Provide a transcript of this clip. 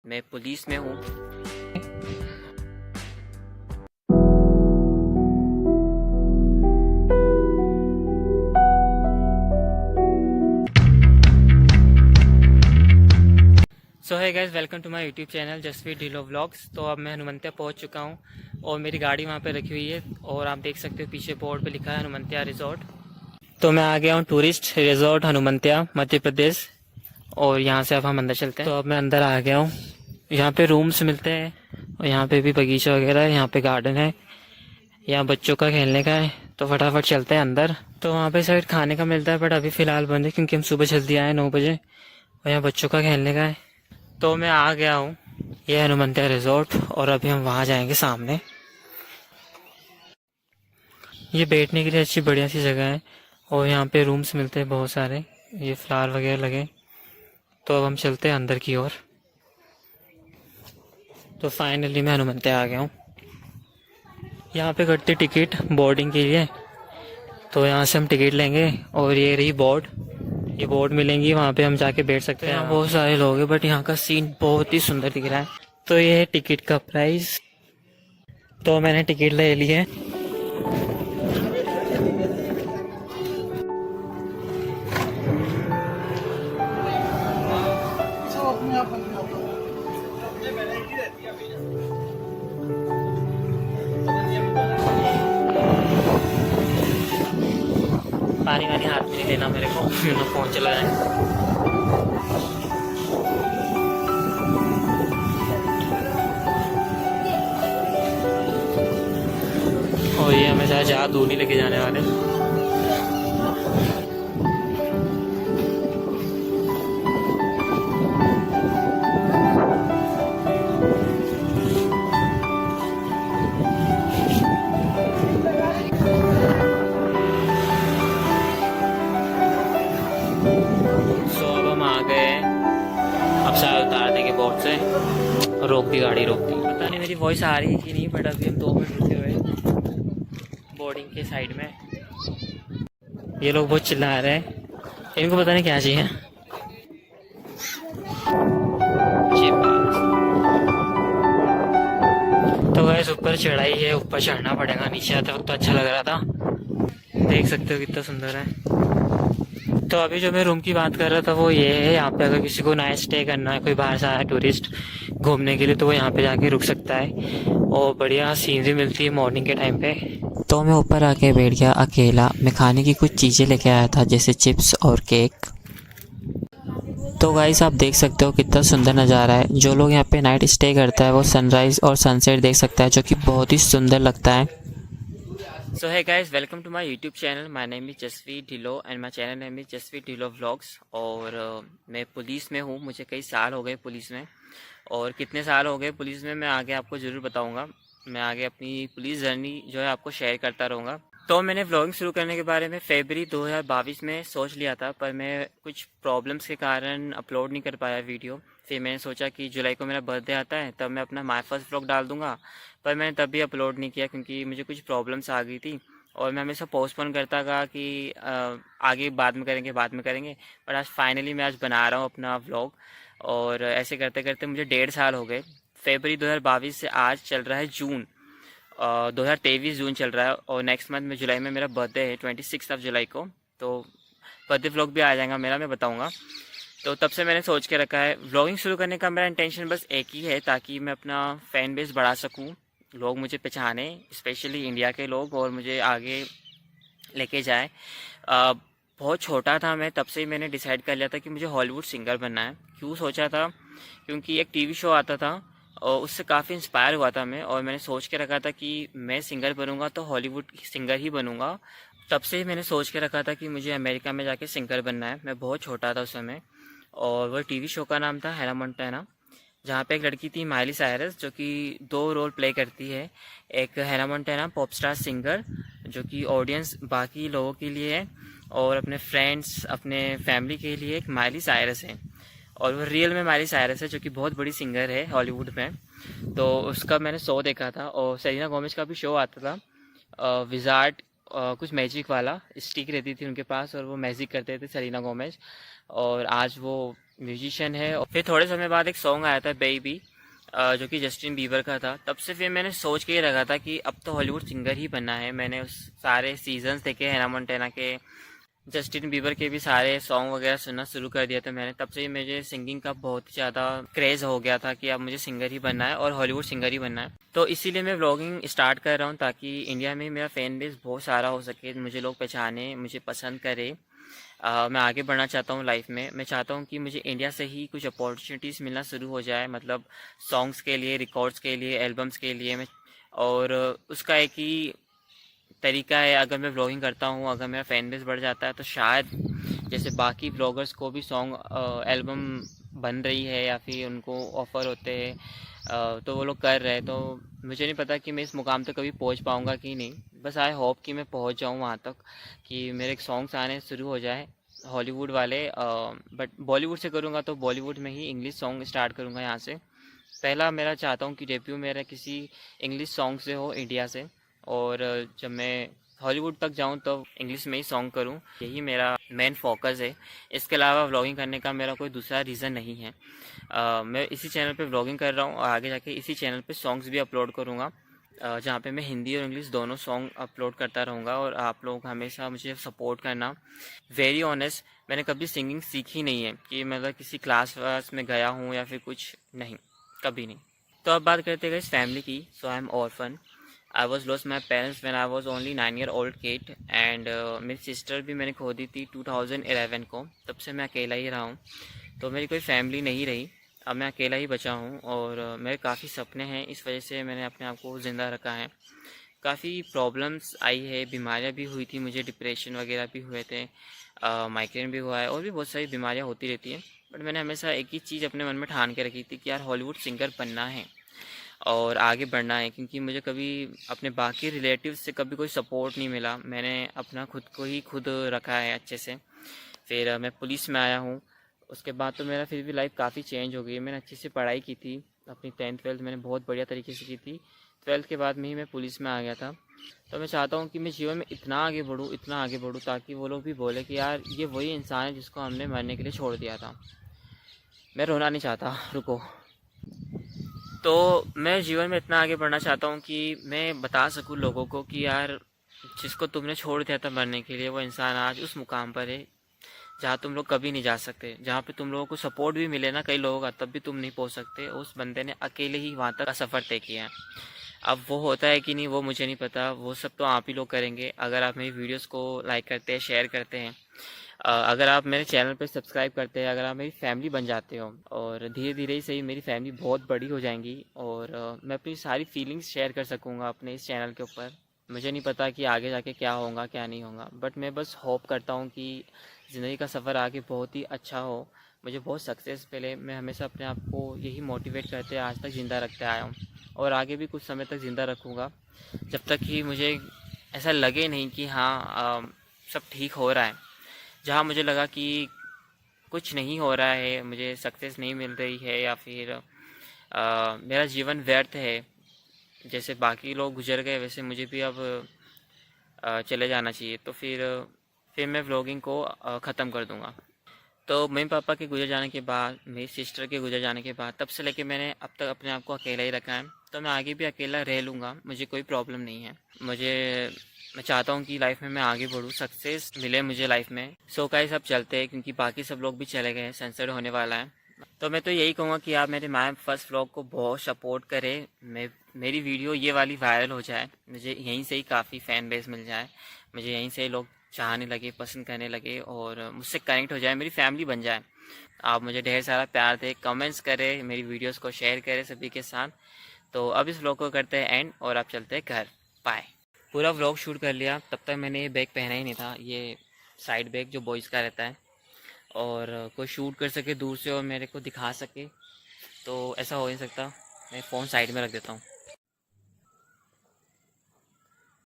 मैं पुलिस में हूँ। सो है guys, welcome to my YouTube channel Jasveer Dhillon vlogs. तो अब मैं हनुमंतिया पहुंच चुका हूं और मेरी गाड़ी वहां पे रखी हुई है और आप देख सकते हो पीछे बोर्ड पे लिखा है हनुमंतिया रिजॉर्ट। तो मैं आ गया हूं टूरिस्ट रिजॉर्ट हनुमंतिया मध्य प्रदेश और यहां से अब हम अंदर चलते हैं। तो अब मैं अंदर आ गया हूं। यहाँ पे रूम्स मिलते हैं और यहाँ पे भी बगीचा वगैरह है, यहाँ पे गार्डन है, यहाँ बच्चों का खेलने का है। तो फटाफट चलते हैं अंदर। तो वहाँ पे साइड खाने का मिलता है बट अभी फ़िलहाल बंद है क्योंकि हम सुबह जल्दी आए 9 बजे और यहाँ बच्चों का खेलने का है। तो मैं आ गया हूँ, ये हनुमंतिया रिजॉर्ट और अभी हम वहाँ जाएंगे सामने। ये बैठने के लिए अच्छी बढ़िया सी जगह है और यहाँ पे रूम्स मिलते हैं बहुत सारे, ये फ्लावर वगैरह लगे। तो अब हम चलते हैं अंदर की ओर। तो फाइनली मैं हनुमंतिया आ गया हूँ। यहाँ पे कटती टिकट बोर्डिंग के लिए, तो यहाँ से हम टिकट लेंगे और ये रही बोर्ड, ये बोर्ड मिलेंगी, वहाँ पे हम जाके बैठ सकते हैं। यहाँ बहुत सारे लोग हैं बट यहाँ का सीन बहुत ही सुंदर दिख रहा है। तो ये है टिकट का प्राइस। तो मैंने टिकट ले ली है। पानी वानी हाथ में नहीं लेना मेरे को, मेरा फोन चला जाए। और ये हमें ज़्यादा दूर नहीं लेके जाने वाले। सो अब हम आ गए हैं, अब शायद उतार देंगे बोर्ड से। रोक दी गाड़ी, रोक दी। पता नहीं मेरी वॉइस आ रही है कि नहीं बट अभी हम 2 मिनट रुके हुए बोर्डिंग के साइड में। ये लोग बहुत चिल्ला रहे हैं, इनको पता नहीं क्या चाहिए। तो गैस ऊपर चढ़ाई है, ऊपर चढ़ना पड़ेगा। नीचे आते वक्त तो अच्छा लग रहा था, देख सकते हो कितना सुंदर है। तो अभी जो मैं रूम की बात कर रहा था वो ये है, यहाँ पे अगर किसी को नाइट स्टे करना है, कोई बाहर से आया टूरिस्ट घूमने के लिए, तो वो यहाँ पे जाके रुक सकता है और बढ़िया सीनरी मिलती है मॉर्निंग के टाइम पे। तो मैं ऊपर आके बैठ गया अकेला। मैं खाने की कुछ चीज़ें लेके आया था जैसे चिप्स और केक। तो गाइस आप देख सकते हो कितना सुंदर नज़ारा है। जो लोग यहाँ पे नाइट स्टे करता है वो सनराइज़ और सनसेट देख सकता है, जो कि बहुत ही सुंदर लगता है। सो है guys, welcome to my YouTube channel. My name is Jasveer Dhillon and my channel name is Jasveer Dhillon vlogs. और मैं पुलिस में हूँ, मुझे कई साल हो गए पुलिस में। और कितने साल हो गए पुलिस में मैं आगे आपको ज़रूर बताऊँगा। मैं आगे अपनी पुलिस जर्नी जो है आपको शेयर करता रहूँगा। तो मैंने व्लॉगिंग शुरू करने के बारे में फरवरी 2022 में सोच लिया था, पर मैं कुछ प्रॉब्लम्स के कारण अपलोड नहीं कर पाया वीडियो। फिर मैंने सोचा कि जुलाई को मेरा बर्थडे आता है तब मैं अपना माय फर्स्ट व्लॉग डाल दूंगा, पर मैंने तब भी अपलोड नहीं किया क्योंकि मुझे कुछ प्रॉब्लम्स आ गई थी और मैं हमेशा पोस्टपोन करता था कि आगे बाद में करेंगे, बाद में करेंगे। पर आज फाइनली मैं आज बना रहा हूँ अपना व्लॉग और ऐसे करते करते मुझे 1.5 साल हो गए। फरवरी 2022 से आज चल रहा है जून, 2023 जून चल रहा है और नेक्स्ट मंथ में जुलाई में मेरा बर्थडे है 26 जुलाई को। तो बर्थडे व्लॉग भी आ जाएगा मेरा, मैं बताऊंगा। तो तब से मैंने सोच के रखा है व्लॉगिंग शुरू करने का। मेरा इंटेंशन बस एक ही है ताकि मैं अपना फ़ैन बेस बढ़ा सकूं, लोग मुझे पहचाने, स्पेशली इंडिया के लोग, और मुझे आगे लेके जाए। बहुत छोटा था मैं तब से ही मैंने डिसाइड कर लिया था कि मुझे हॉलीवुड सिंगर बनना है। क्यों सोचा था? क्योंकि एक टीवी शो आता था और उससे काफ़ी इंस्पायर हुआ था मैं, और मैंने सोच के रखा था कि मैं सिंगर बनूंगा तो हॉलीवुड सिंगर ही बनूंगा। तब से ही मैंने सोच के रखा था कि मुझे अमेरिका में जाके सिंगर बनना है। मैं बहुत छोटा था उस समय और वह टीवी शो का नाम था हैना मोंटाना, जहाँ पे एक लड़की थी माइली साइरस जो कि 2 रोल प्ले करती है। एक Hannah Montana pop star singer जो कि ऑडियंस बाकी लोगों के लिए है और अपने फ्रेंड्स, अपने फैमिली के लिए एक माइली साइरस है, और वो रियल में माइली साइरस है जो कि बहुत बड़ी सिंगर है हॉलीवुड में। तो उसका मैंने शो देखा था और सेलिना गोमेज का भी शो आता था, विजार्ड, कुछ मैजिक वाला स्टिक रहती थी उनके पास और वो मैजिक करते थे सेलिना गोमेज। और आज वो म्यूजिशियन है। और फिर थोड़े समय बाद एक सॉन्ग आया था बेबी, जो कि जस्टिन बीबर का था। तब से फिर मैंने सोच के ही रखा था कि अब तो हॉलीवुड सिंगर ही बनना है। मैंने उस सारे सीजन्स देखे हैना मोंटेना के, जस्टिन बीबर के भी सारे सॉन्ग वगैरह सुनना शुरू कर दिया था मैंने। तब से ही मुझे सिंगिंग का बहुत ही ज़्यादा क्रेज़ हो गया था कि अब मुझे सिंगर ही बनना है और हॉलीवुड सिंगर ही बनना है। तो इसीलिए मैं व्लॉगिंग स्टार्ट कर रहा हूँ, ताकि इंडिया में मेरा फ़ैन बेस बहुत सारा हो सके, मुझे लोग पहचाने, मुझे पसंद करे। मैं आगे बढ़ना चाहता हूँ लाइफ में। मैं चाहता हूँ कि मुझे इंडिया से ही कुछ अपॉर्चुनिटीज़ मिलना शुरू हो जाए, मतलब सॉन्ग्स के लिए, रिकॉर्ड्स के लिए, एल्बम्स के लिए। मैं और उसका एक ही तरीका है, अगर मैं व्लॉगिंग करता हूँ, अगर मेरा फैन बेस बढ़ जाता है, तो शायद जैसे बाकी ब्लॉगर्स को भी सॉन्ग एल्बम बन रही है या फिर उनको ऑफ़र होते हैं, तो वो लोग कर रहे हैं। तो मुझे नहीं पता कि मैं इस मुकाम तक कभी पहुँच पाऊँगा कि नहीं। बस आई होप कि मैं पहुँच जाऊँ वहाँ तक, कि मेरे सॉन्ग्स आने शुरू हो जाए हॉलीवुड वाले। बट बॉलीवुड से करूँगा तो बॉलीवुड में ही इंग्लिश सॉन्ग स्टार्ट करूँगा यहाँ से। पहला मेरा चाहता हूँ कि डेब्यू मेरा किसी इंग्लिश सॉन्ग से हो, इंडिया से। और जब मैं हॉलीवुड तक जाऊँ तो इंग्लिश में ही सॉन्ग करूँ, यही मेरा मेन फोकस है। इसके अलावा व्लॉगिंग करने का मेरा कोई दूसरा रीज़न नहीं है। मैं इसी चैनल पे व्लॉगिंग कर रहा हूँ और आगे जाके इसी चैनल पे सॉन्ग्स भी अपलोड करूँगा, जहाँ पे मैं हिंदी और इंग्लिश दोनों सॉन्ग अपलोड करता रहूँगा। और आप लोग हमेशा मुझे सपोर्ट करना। वेरी ऑनेस्ट, मैंने कभी सिंगिंग सीखी नहीं है कि मतलब किसी क्लास वास में गया हूँ या फिर कुछ, नहीं, कभी नहीं। तो अब बात करते हैं इस फैमिली की। So I am orphan. I was lost my parents when I was only 9 year old kid. And मेरी सिस्टर भी मैंने खो दी थी 2011 को। तब से मैं अकेला ही रहा हूँ, तो मेरी कोई फैमिली नहीं रही। अब मैं अकेला ही बचा हूँ और मेरे काफ़ी सपने हैं, इस वजह से मैंने अपने आप को ज़िंदा रखा है। काफ़ी प्रॉब्लम्स आई है, बीमारियाँ भी हुई थी मुझे, डिप्रेशन वगैरह भी हुए थे, माइग्रेन भी हुआ है, और भी बहुत सारी बीमारियाँ होती रहती हैं। बट मैंने हमेशा एक ही चीज़ अपने मन में ठान के रखी थी कि यार हॉलीवुड सिंगर बनना है और आगे बढ़ना है। क्योंकि मुझे कभी अपने बाकी रिलेटिव्स से कभी कोई सपोर्ट नहीं मिला। मैंने अपना खुद को ही खुद रखा है अच्छे से। फिर मैं पुलिस में आया हूँ। उसके बाद तो मेरा फिर भी लाइफ काफ़ी चेंज हो गई। मैंने अच्छे से पढ़ाई की थी, अपनी 10th 12th मैंने बहुत बढ़िया तरीके से की थी। 12th के बाद में ही मैं पुलिस में आ गया था। तो मैं चाहता हूँ कि मैं जीवन में इतना आगे बढ़ूँ, इतना आगे बढ़ूँ, ताकि वो लोग भी बोले कि यार ये वही इंसान है जिसको हमने मरने के लिए छोड़ दिया था। मैं रोना नहीं चाहता, रुको। तो मैं जीवन में इतना आगे बढ़ना चाहता हूँ कि मैं बता सकूँ लोगों को कि यार जिसको तुमने छोड़ दिया था मरने के लिए, वो इंसान आज उस मुकाम पर है जहाँ तुम लोग कभी नहीं जा सकते। जहाँ पे तुम लोगों को सपोर्ट भी मिले ना कई लोगों का, तब भी तुम नहीं पहुँच सकते। उस बंदे ने अकेले ही वहाँ तक का सफ़र तय किया है। अब वो होता है कि नहीं वो मुझे नहीं पता, वो सब तो आप ही लोग करेंगे अगर आप मेरी वीडियोस को लाइक करते हैं, शेयर करते हैं, अगर आप मेरे चैनल पे सब्सक्राइब करते हैं, अगर आप मेरी फैमिली बन जाते हो। और धीरे धीरे ही सही मेरी फैमिली बहुत बड़ी हो जाएंगी और मैं अपनी सारी फीलिंग्स शेयर कर सकूँगा अपने इस चैनल के ऊपर। मुझे नहीं पता कि आगे जाके क्या होगा क्या नहीं होगा, बट मैं बस होप करता हूँ कि ज़िंदगी का सफ़र आगे बहुत ही अच्छा हो, मुझे बहुत सक्सेस मिले। मैं हमेशा अपने आप को यही मोटिवेट करते आज तक ज़िंदा रखते आया हूँ और आगे भी कुछ समय तक ज़िंदा रखूँगा, जब तक कि मुझे ऐसा लगे नहीं कि हाँ सब ठीक हो रहा है। जहाँ मुझे लगा कि कुछ नहीं हो रहा है, मुझे सक्सेस नहीं मिल रही है या फिर मेरा जीवन व्यर्थ है, जैसे बाकी लोग गुजर गए वैसे मुझे भी अब चले जाना चाहिए, तो फिर मैं व्लॉगिंग को ख़त्म कर दूँगा। तो मम्मी पापा के गुजर जाने के बाद, मेरी सिस्टर के गुजर जाने के बाद, तब से लेके मैंने अब तक अपने आप को अकेला ही रखा है। तो मैं आगे भी अकेला रह लूँगा, मुझे कोई प्रॉब्लम नहीं है। मैं चाहता हूँ कि लाइफ में मैं आगे बढ़ूँ, सक्सेस मिले मुझे लाइफ में। सो गाइस सब चलते हैं क्योंकि बाकी सब लोग भी चले गए हैं, सनसेट होने वाला है। तो मैं तो यही कहूँगा कि आप मेरे माय फर्स्ट व्लॉग को बहुत सपोर्ट करें, मेरी वीडियो ये वाली वायरल हो जाए, मुझे यहीं से ही काफ़ी फ़ैन बेस मिल जाए, मुझे यहीं से लोग चाहने लगे, पसंद करने लगे और मुझसे कनेक्ट हो जाए, मेरी फैमिली बन जाए। आप मुझे ढेर सारा प्यार दें, कमेंट्स करें, मेरी वीडियोस को शेयर करें सभी के साथ। तो अब इस व्लॉग को करते हैं एंड और आप चलते हैं घर। बाय। पूरा व्लॉग शूट कर लिया, तब तक मैंने ये बैग पहना ही नहीं था, ये साइड बैग जो बॉयज़ का रहता है, और कोई शूट कर सके दूर से और मेरे को दिखा सके, तो ऐसा हो नहीं सकता। मैं फ़ोन साइड में रख देता हूँ।